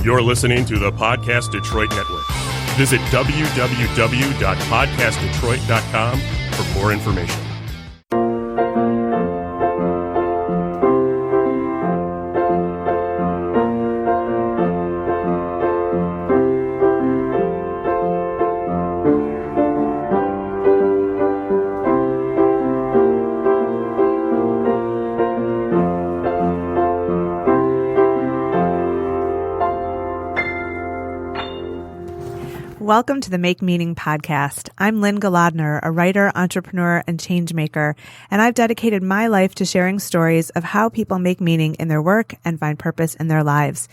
You're listening to the Podcast Detroit Network. Visit www.podcastdetroit.com for more information. Welcome to the Make Meaning podcast. I'm Lynne Golodner, a writer, entrepreneur, and change maker, and I've dedicated my life to sharing stories of how people make meaning in their work and find purpose in their lives.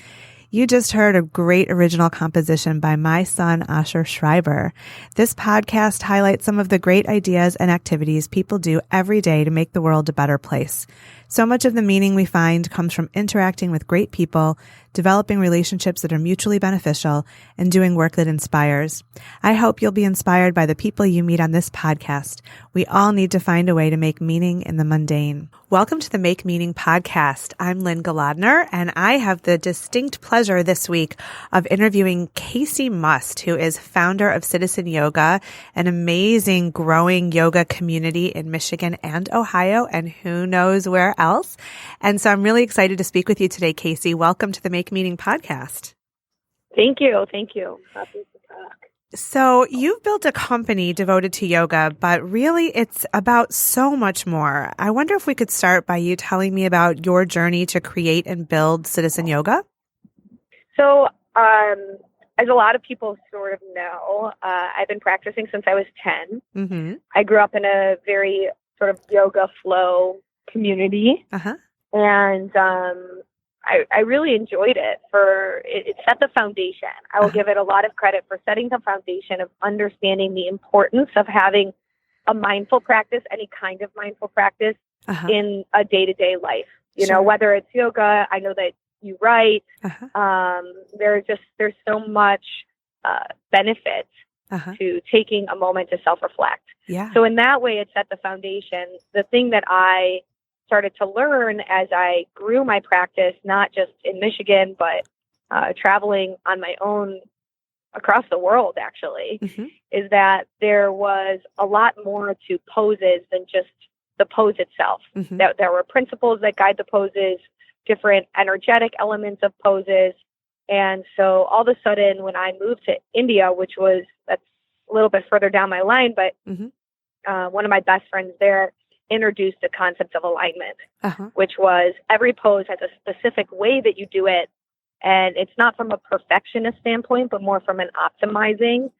You just heard a great original composition by my son, Asher Schreiber. This podcast highlights some of the great ideas and activities people do every day to make the world a better place. So much of the meaning we find comes from interacting with great people, developing relationships that are mutually beneficial, and doing work that inspires. I hope you'll be inspired by the people you meet on this podcast. We all need to find a way to make meaning in the mundane. Welcome to the Make Meaning podcast. I'm Lynne Golodner, and I have the distinct pleasure this week of interviewing Kacee Must, who is founder of Citizen Yoga, an amazing growing yoga community in Michigan and Ohio, and who knows where else. And so I'm really excited to speak with you today, Kacee. Welcome to the Make Meaning podcast. Thank you. Thank you. Happy to talk. So you've built a company devoted to yoga, but really it's about so much more. I wonder if we could start by you telling me about your journey to create and build Citizen Yoga. So, as a lot of people sort of know, I've been practicing since I was 10. Mm-hmm. I grew up in a very sort of yoga flow community. Uh-huh. And I really enjoyed it. It set the foundation. I will give it a lot of credit for setting the foundation of understanding the importance of having a mindful practice, any kind of mindful practice in a day-to-day life. You know, whether it's yoga, I know that you write. There's so much benefit to taking a moment to self-reflect. Yeah. So in that way, it set the foundation. The thing that I started to learn as I grew my practice, not just in Michigan, but traveling on my own across the world, actually, is that there was a lot more to poses than just the pose itself. That there were principles that guide the poses, different energetic elements of poses. And so all of a sudden, when I moved to India, that's a little bit further down my line, but one of my best friends there introduced the concept of alignment, which was every pose has a specific way that you do it. And it's not from a perfectionist standpoint, but more from an optimizing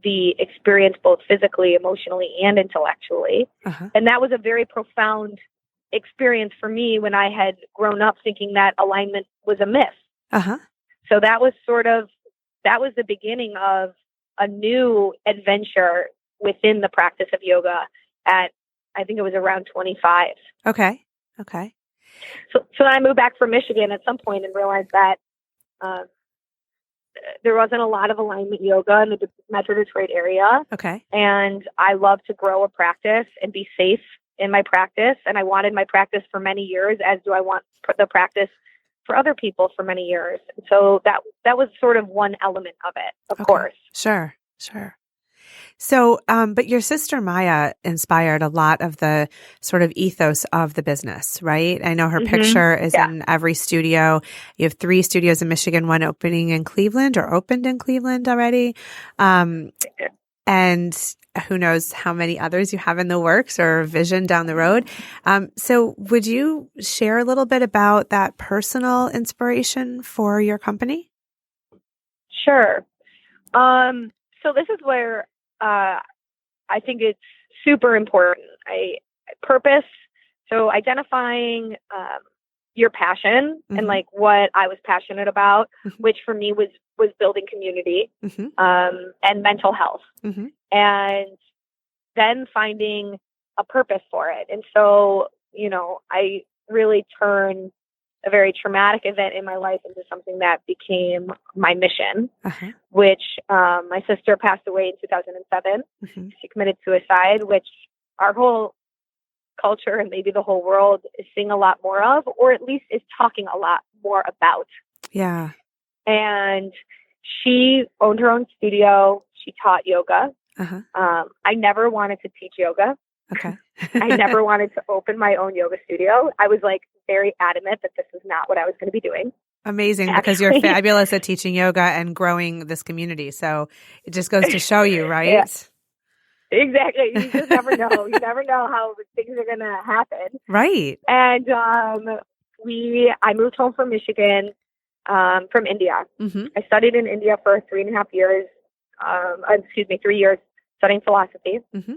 the experience, both physically, emotionally, and intellectually. And that was a very profound experience for me when I had grown up thinking that alignment was a myth. So that was the beginning of a new adventure within the practice of yoga at, I think it was around 25. Okay. So I moved back from Michigan at some point and realized that there wasn't a lot of alignment yoga in the Metro Detroit area. Okay. And I love to grow a practice and be safe in my practice. And I wanted my practice for many years, as do I want the practice for other people for many years. And so that was sort of one element of it, of course. Sure. So, but your sister Miya inspired a lot of the sort of ethos of the business, right? I know her picture is in every studio. You have 3 studios in Michigan, one opening in Cleveland or opened in Cleveland already. And who knows how many others you have in the works or vision down the road. So would you share a little bit about that personal inspiration for your company? Sure. So this is where I think it's super important. Purpose. So identifying your passion and like what I was passionate about, which for me was building community and mental health, and then finding a purpose for it. And so, I really turned a very traumatic event in my life into something that became my mission, which my sister passed away in 2007. She committed suicide, which our whole culture and maybe the whole world is seeing a lot more of, or at least is talking a lot more about. Yeah. And she owned her own studio. She taught yoga. Uh-huh. I never wanted to teach yoga. Okay. I never wanted to open my own yoga studio. I was like very adamant that this is not what I was going to be doing. Amazing, because you're fabulous at teaching yoga and growing this community. So it just goes to show you, right? Yeah, exactly. You just never know. You never know how things are going to happen. Right. And I moved home from Michigan, from India. Mm-hmm. I studied in India for 3.5 years. 3 years studying philosophy. Mm-hmm.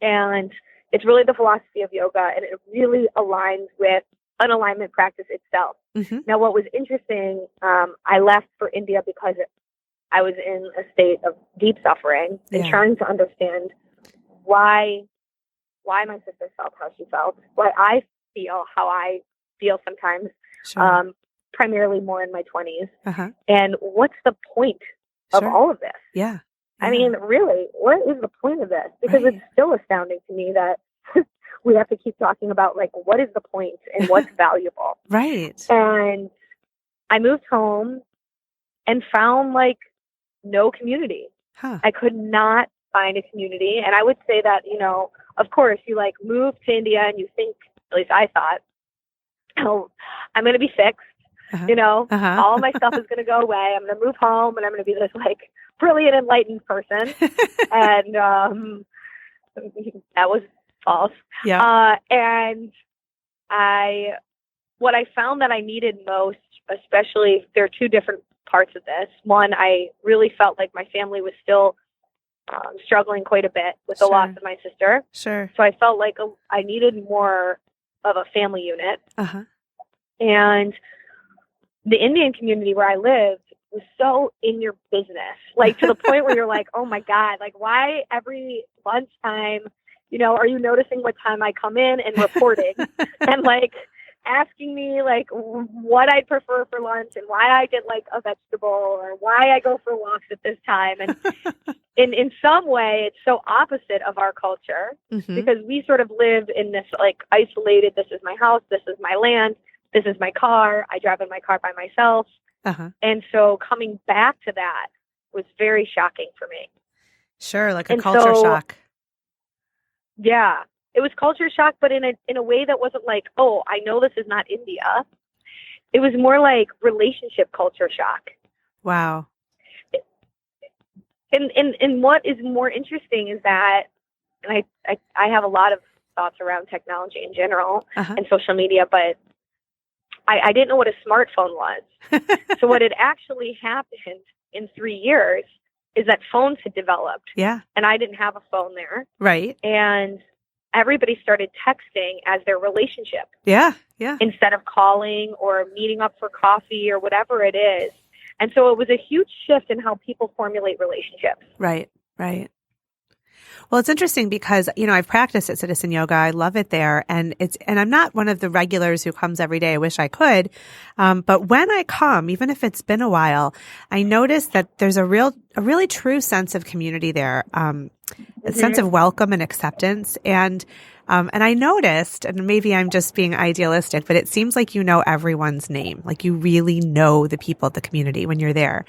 And it's really the philosophy of yoga, and it really aligns with an alignment practice itself. Mm-hmm. Now, what was interesting, I left for India because I was in a state of deep suffering and trying to understand why my sister felt how she felt, why I feel how I feel sometimes, Sure. primarily more in my 20s. Uh-huh. And what's the point of all of this? Yeah. I mean, really, what is the point of this? Because it's still astounding to me that we have to keep talking about, like, what is the point and what's valuable. Right. And I moved home and found, like, no community. Huh. I could not find a community. And I would say that, of course, you, like, move to India and you think, at least I thought, oh, I'm going to be fixed. Uh-huh. All my stuff is going to go away. I'm going to move home and I'm going to be this, like, brilliant, enlightened person. And that was false. Yeah. And what I found that I needed most, especially, there are two different parts of this. One, I really felt like my family was still struggling quite a bit with the loss of my sister. Sure. So I felt like I needed more of a family unit. Uh-huh. And the Indian community where I lived was so in your business, like to the point where you're like, oh my God, like why every lunchtime, are you noticing what time I come in and reporting and like asking me like what I'd prefer for lunch and why I get like a vegetable or why I go for walks at this time. And in some way, it's so opposite of our culture because we sort of live in this like isolated, this is my house, this is my land, this is my car, I drive in my car by myself. Uh-huh. And so coming back to that was very shocking for me. Sure, like a culture shock. Yeah, it was culture shock, but in a way that wasn't like, oh, I know this is not India. It was more like relationship culture shock. Wow. And what is more interesting is that, and I have a lot of thoughts around technology in general and social media, but I didn't know what a smartphone was. So what had actually happened in 3 years is that phones had developed. Yeah. And I didn't have a phone there. Right. And everybody started texting as their relationship. Yeah. Yeah. Instead of calling or meeting up for coffee or whatever it is. And so it was a huge shift in how people formulate relationships. Right. Right. Well, it's interesting because, I've practiced at Citizen Yoga. I love it there. And I'm not one of the regulars who comes every day. I wish I could. But when I come, even if it's been a while, I notice that there's a really true sense of community there, a sense of welcome and acceptance. And I noticed, and maybe I'm just being idealistic, but it seems like you know everyone's name. Like you really know the people at the community when you're there.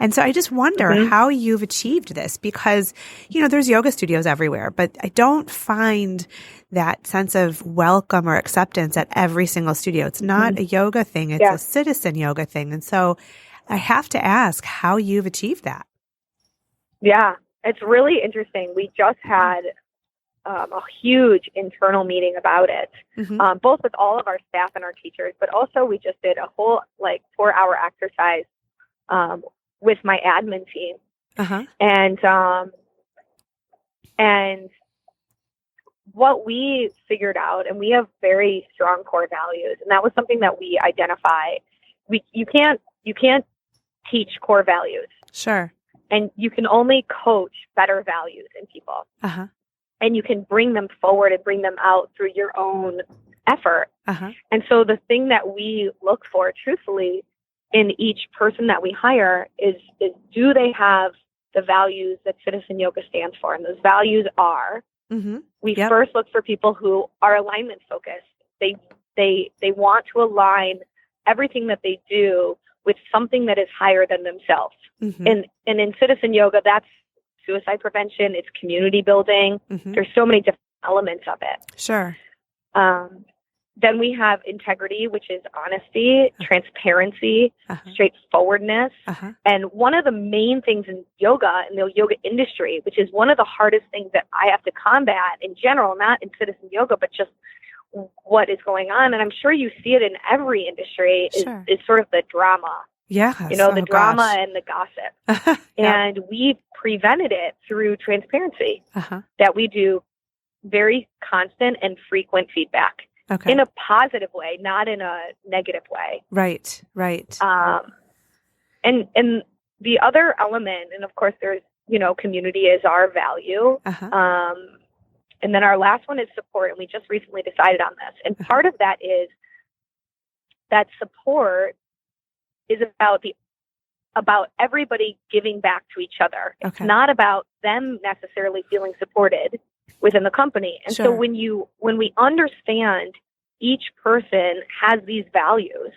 And so I just wonder how you've achieved this because, there's yoga studios everywhere, but I don't find that sense of welcome or acceptance at every single studio. It's not a yoga thing. It's a citizen yoga thing. And so I have to ask how you've achieved that. Yeah, it's really interesting. We just had a huge internal meeting about it, both with all of our staff and our teachers, but also we just did a whole 4-hour exercise with my admin team. And what we figured out, and we have very strong core values, and that was something that we identify. You can't teach core values. Sure. And you can only coach better values in people. And you can bring them forward and bring them out through your own effort. And so the thing that we look for, truthfully, in each person that we hire is do they have the values that Citizen Yoga stands for? And those values are, we first look for people who are alignment focused. They want to align everything that they do with something that is higher than themselves. Mm-hmm. And in citizen yoga, that's suicide prevention. It's community building. Mm-hmm. There's so many different elements of it. Sure. Then we have integrity, which is honesty, transparency, straightforwardness. And one of the main things in yoga, in the yoga industry, which is one of the hardest things that I have to combat in general, not in citizen yoga, but just what is going on. And I'm sure you see it in every industry, is sort of the drama. Yeah. The drama and the gossip. And we prevented it through transparency, that we do very constant and frequent feedback. Okay. In a positive way, not in a negative way. Right. And the other element, and of course there's, community is our value. And then our last one is support. And we just recently decided on this. And part of that is that support is about everybody giving back to each other. It's not about them necessarily feeling supported within the company. And so when we understand each person has these values,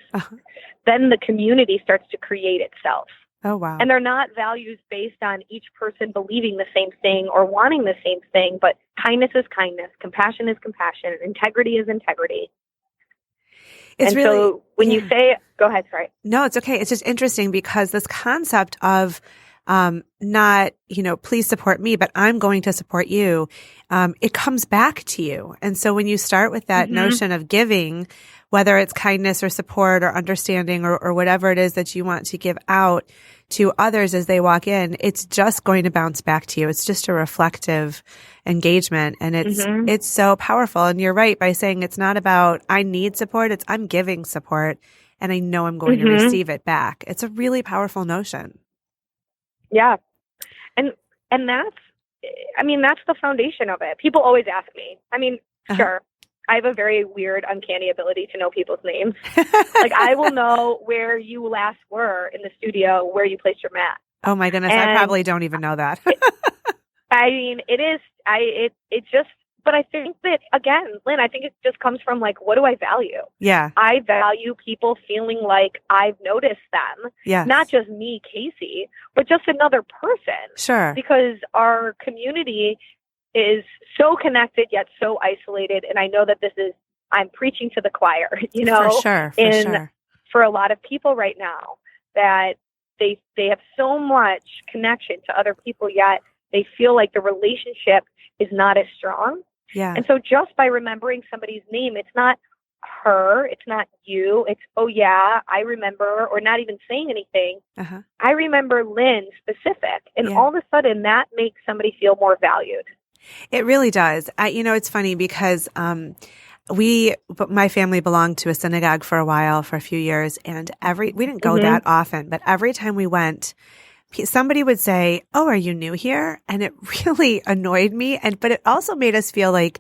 then the community starts to create itself. Oh, wow. And they're not values based on each person believing the same thing or wanting the same thing, but kindness is kindness, compassion is compassion, integrity is integrity. So when you say, go ahead, sorry. No, it's okay. It's just interesting because this concept of not, please support me, but I'm going to support you. It comes back to you. And so when you start with that notion of giving, whether it's kindness or support or understanding or whatever it is that you want to give out to others as they walk in, it's just going to bounce back to you. It's just a reflective engagement. And it's so powerful. And you're right by saying it's not about, I need support. It's I'm giving support and I know I'm going to receive it back. It's a really powerful notion. Yeah. And that's the foundation of it. People always ask me, sure, I have a very weird, uncanny ability to know people's names. Like I will know where you last were in the studio, where you placed your mat. Oh my goodness. I probably don't even know that. But I think that, again, Lynn, I think it just comes from what do I value? Yeah. I value people feeling like I've noticed them. Yes. Not not just me, Kacee, but just another person. Sure. Because our community is so connected yet so isolated. And I know that I'm preaching to the choir, For sure. For a lot of people right now, that they have so much connection to other people, yet they feel like the relationship is not as strong. Yeah. And so just by remembering somebody's name, it's not her, it's not you, it's, oh yeah, I remember, or not even saying anything. I remember Lynne specific. And all of a sudden that makes somebody feel more valued. It really does. It's funny because my family belonged to a synagogue for a few years, and we didn't go that often, but every time we went, somebody would say, "Oh, are you new here?" And it really annoyed me. But it also made us feel like,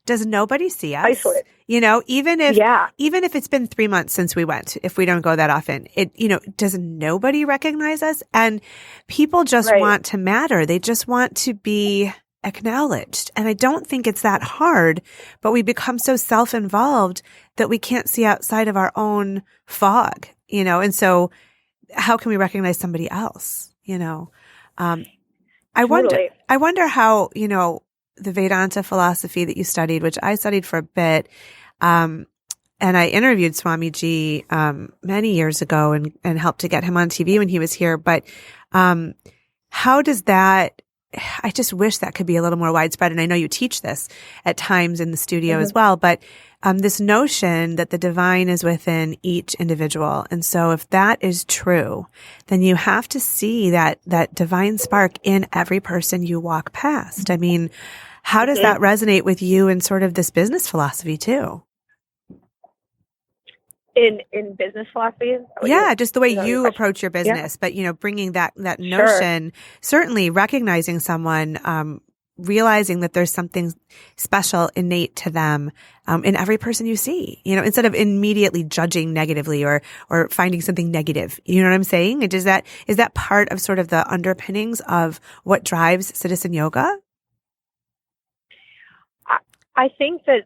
does nobody see us? Isolated. Even if it's been 3 months since we went, if we don't go that often, does nobody recognize us? And people just want to matter. They just want to be acknowledged. And I don't think it's that hard, but we become so self-involved that we can't see outside of our own fog, and so how can we recognize somebody else? I wonder how, the Vedanta philosophy that you studied, which I studied for a bit, and I interviewed Swamiji many years ago and helped to get him on TV when he was here. But how does that, I just wish that could be a little more widespread. And I know you teach this at times in the studio as well, but this notion that the divine is within each individual. And so if that is true, then you have to see that divine spark in every person you walk past. I mean, how does that resonate with you in sort of this business philosophy too? In business philosophy? Yeah, just the way you approach your business, but, bringing that notion, certainly recognizing someone, realizing that there's something special innate to them, in every person you see, instead of immediately judging negatively or finding something negative. You know what I'm saying? And is that part of sort of the underpinnings of what drives citizen yoga? I think that,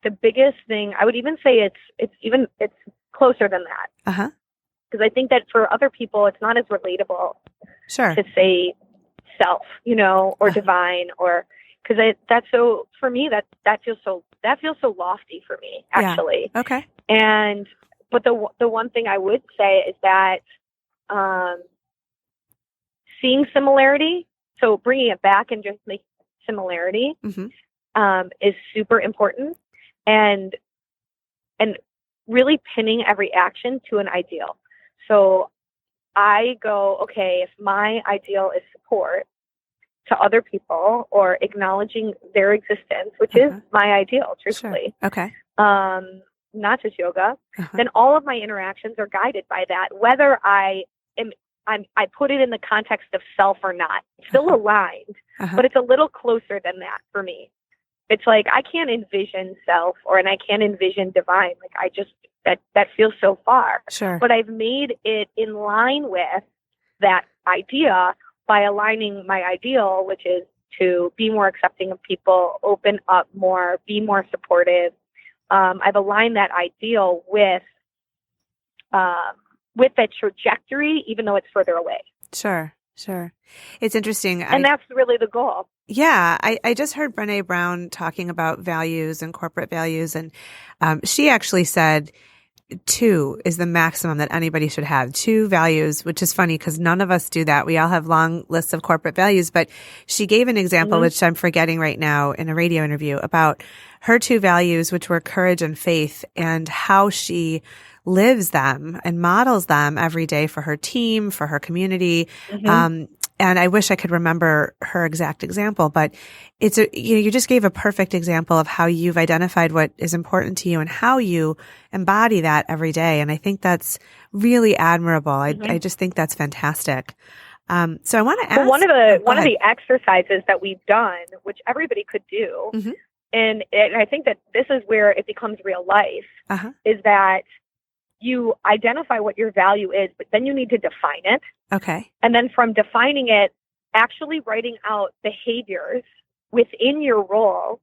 the biggest thing, I would even say it's closer than that. Uh-huh. Because I think that for other people, it's not as relatable Sure. to say self, or divine, or because that's so for me that feels so lofty for me actually. Yeah. Okay. But the one thing I would say is that seeing similarity, so bringing it back and just making similarity is super important, and really pinning every action to an ideal. So I go, okay, if my ideal is support to other people or acknowledging their existence, which is my ideal, truthfully. Sure. Okay. Not just yoga, then all of my interactions are guided by that, whether I put it in the context of self or not. It's still aligned, but it's a little closer than that for me. It's like I can't envision self and I can't envision divine. Like I just that feels so far. Sure. But I've made it in line with that idea by aligning my ideal, which is to be more accepting of people, open up more, be more supportive. I've aligned that ideal with that trajectory, even though it's further away. Sure. It's interesting. And that's really the goal. Yeah. I just heard Brené Brown talking about values and corporate values. And she actually said 2 is the maximum that anybody should have. 2 values, which is funny because none of us do that. We all have long lists of corporate values. But she gave an example, which I'm forgetting right now in a radio interview, about her 2 values, which were courage and faith, and how she lives them and models them every day for her team, for her community. And I wish I could remember her exact example, but it's you just gave a perfect example of how you've identified what is important to you and how you embody that every day. And I think that's really admirable. I just think that's fantastic. So I want to ask. Well, one of the exercises that we've done, which everybody could do, and I think that this is where it becomes real life, is that you identify what your value is, but then you need to define it. Okay. And then from defining it, actually writing out behaviors within your role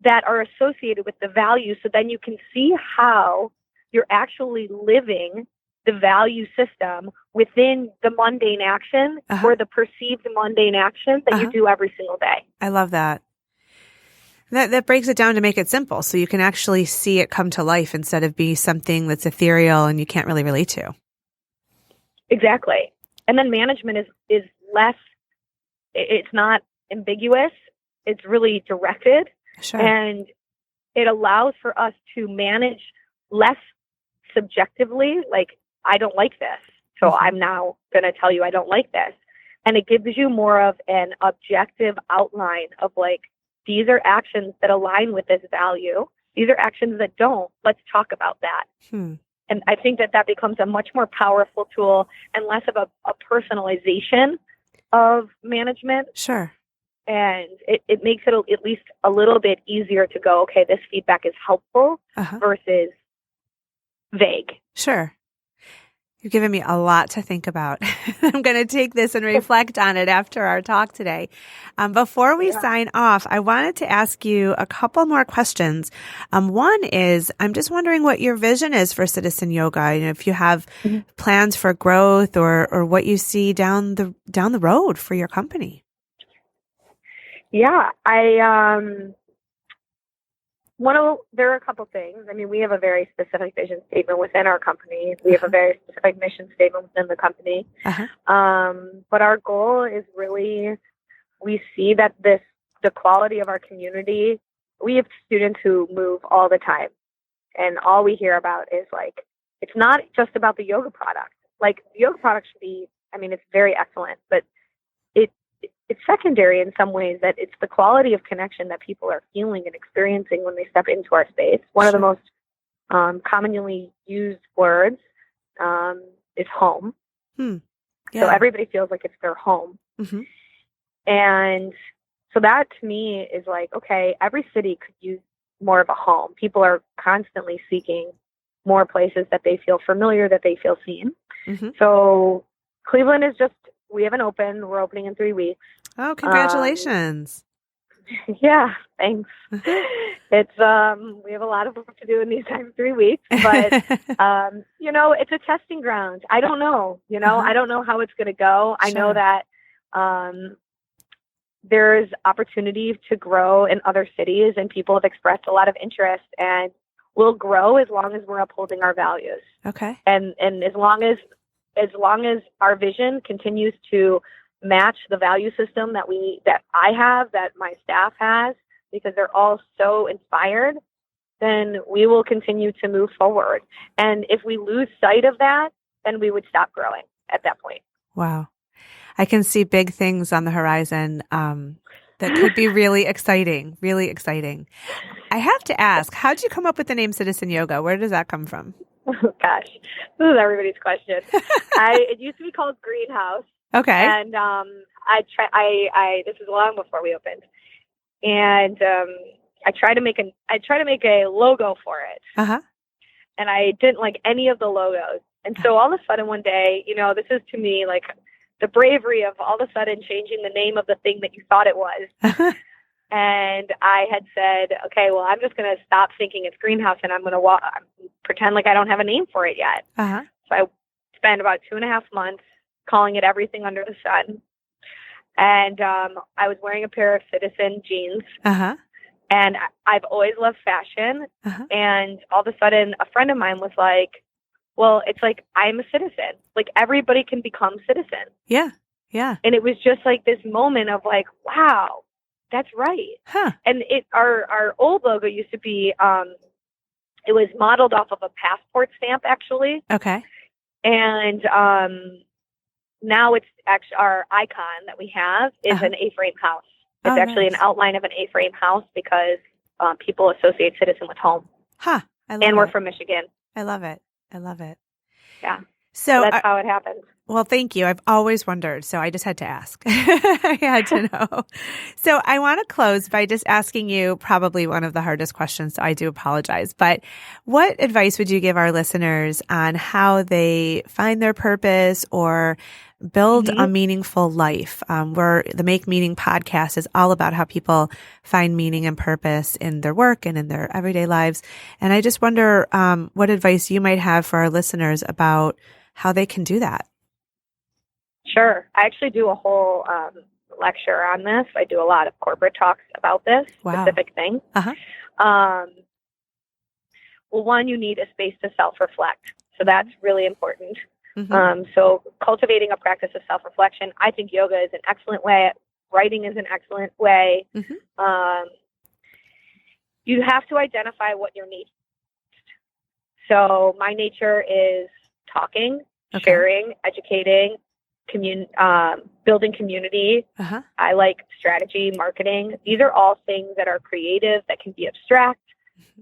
that are associated with the value. So then you can see how you're actually living the value system within the mundane action or the perceived mundane action that you do every single day. I love that. That breaks it down to make it simple, so you can actually see it come to life instead of be something that's ethereal and you can't really relate to. Exactly. And then management is less, it's not ambiguous, it's really directed. Sure. And it allows for us to manage less subjectively, like, I don't like this, so I'm now going to tell you I don't like this. And it gives you more of an objective outline of like, these are actions that align with this value. These are actions that don't. Let's talk about that. And I think that becomes a much more powerful tool and less of a personalization of management. Sure. And it makes it at least a little bit easier to go, okay, this feedback is helpful versus vague. Sure. You've given me a lot to think about. I'm going to take this and reflect on it after our talk today. Before we sign off, I wanted to ask you a couple more questions. One is, I'm just wondering what your vision is for Citizen Yoga. You know, if you have plans for growth or what you see down the road for your company. Yeah, there are a couple things. I mean, we have a very specific vision statement within our company. We have a very specific mission statement within the company. But our goal is really, we see that the quality of our community, we have students who move all the time. And all we hear about is like, it's not just about the yoga product. Like, the yoga product should be, I mean, it's very excellent, but it's secondary in some ways, that it's the quality of connection that people are feeling and experiencing when they step into our space. One of the most commonly used words is home. So everybody feels like it's their home. And so that to me is like, okay, every city could use more of a home. People are constantly seeking more places that they feel familiar, that they feel seen. So Cleveland is just, we haven't opened. We're opening in 3 weeks. Oh, congratulations. Yeah, thanks. It's we have a lot of work to do in these next 3 weeks, but it's a testing ground. I don't know, I don't know how it's going to go. I know Sure. that there's opportunity to grow in other cities, and people have expressed a lot of interest, and we'll grow as long as we're upholding our values. Okay. And as long as our vision continues to match the value system that I have, that my staff has, because they're all so inspired, then we will continue to move forward. And if we lose sight of that, then we would stop growing at that point. Wow. I can see big things on the horizon that could be really exciting, really exciting. I have to ask, how did you come up with the name Citizen Yoga? Where does that come from? Oh, gosh, this is everybody's question. It used to be called Greenhouse. Okay. And this is long before we opened. And I tried to make a logo for it. Uh-huh. And I didn't like any of the logos. And so all of a sudden one day, this is to me like the bravery of all of a sudden changing the name of the thing that you thought it was. And I had said, okay, well, I'm just going to stop thinking it's Greenhouse, and I'm going to pretend like I don't have a name for it yet. Uh-huh. So I spent about 2.5 months calling it everything under the sun. And I was wearing a pair of Citizen jeans. Uh-huh. And I've always loved fashion. Uh-huh. And all of a sudden, a friend of mine was like, well, it's like, I'm a citizen. Like, everybody can become citizen. Yeah. Yeah. And it was just like this moment of like, wow, that's right. Huh. And our old logo used to be, it was modeled off of a passport stamp, actually. Okay. And now it's actually our icon that we have is an A-frame house. It's actually nice. an outline of an A-frame house because people associate Citizen with home. Huh. I love And we're it. from Michigan. I love it. I love it. Yeah. So that's how it happened. Well, thank you. I've always wondered, so I just had to ask. I had to know. So I want to close by just asking you probably one of the hardest questions, so I do apologize. But what advice would you give our listeners on how they find their purpose or build a meaningful life? Where the Make Meaning podcast is all about how people find meaning and purpose in their work and in their everyday lives. And I just wonder what advice you might have for our listeners about how they can do that. Sure. I actually do a whole lecture on this. I do a lot of corporate talks about this specific thing. Uh-huh. Well, one, you need a space to self-reflect. So that's really important. Mm-hmm. So cultivating a practice of self-reflection, I think yoga is an excellent way. Writing is an excellent way. Mm-hmm. You have to identify what your needs. So my nature is talking, sharing, educating, building community. Uh-huh. I like strategy, marketing. These are all things that are creative, that can be abstract,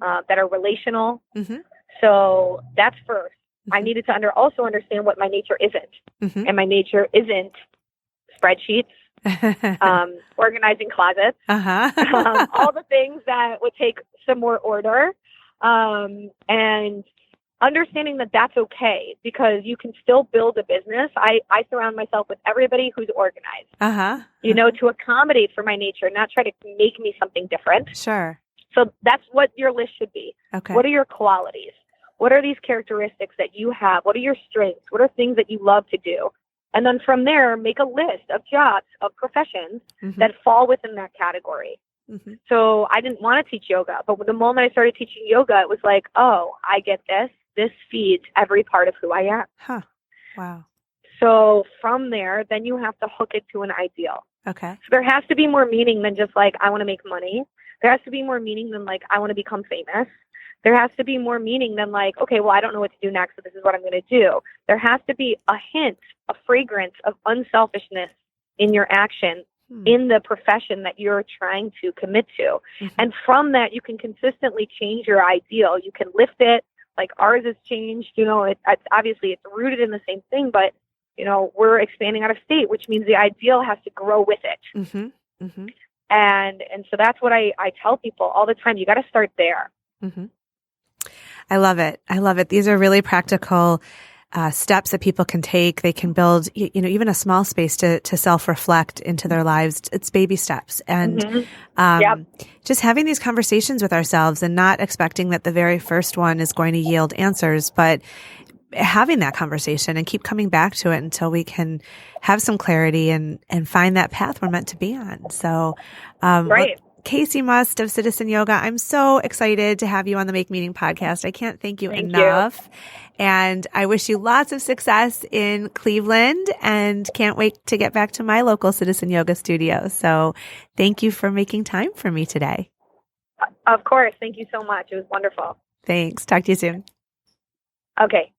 that are relational. Mm-hmm. So that's first. Mm-hmm. I needed to also understand what my nature isn't. Mm-hmm. And my nature isn't spreadsheets, organizing closets, all the things that would take some more order, and understanding that that's okay because you can still build a business. I surround myself with everybody who's organized, to accommodate for my nature, not try to make me something different. Sure. So that's what your list should be. Okay. What are your qualities? What are these characteristics that you have? What are your strengths? What are things that you love to do? And then from there, make a list of jobs, of professions that fall within that category. Mm-hmm. So I didn't want to teach yoga, but the moment I started teaching yoga, it was like, oh, I get this. This feeds every part of who I am. Huh. Wow. So from there, then you have to hook it to an ideal. Okay. So there has to be more meaning than just like, I want to make money. There has to be more meaning than like, I want to become famous. There has to be more meaning than like, okay, well, I don't know what to do next, so this is what I'm going to do. There has to be a hint, a fragrance of unselfishness in your action, in the profession that you're trying to commit to. Mm-hmm. And from that, you can consistently change your ideal. You can lift it. Like ours has changed, it's obviously it's rooted in the same thing, but, we're expanding out of state, which means the ideal has to grow with it. Mm-hmm. Mm-hmm. And so that's what I tell people all the time. You got to start there. Mm-hmm. I love it. I love it. These are really practical steps that people can take. They can build, even a small space to self-reflect into their lives. It's baby steps. And just having these conversations with ourselves and not expecting that the very first one is going to yield answers, but having that conversation and keep coming back to it until we can have some clarity and find that path we're meant to be on. So, right. Kacee Must of Citizen Yoga, I'm so excited to have you on the Make Meaning podcast. I can't thank you enough. And I wish you lots of success in Cleveland and can't wait to get back to my local Citizen Yoga studio. So thank you for making time for me today. Of course. Thank you so much. It was wonderful. Thanks. Talk to you soon. Okay.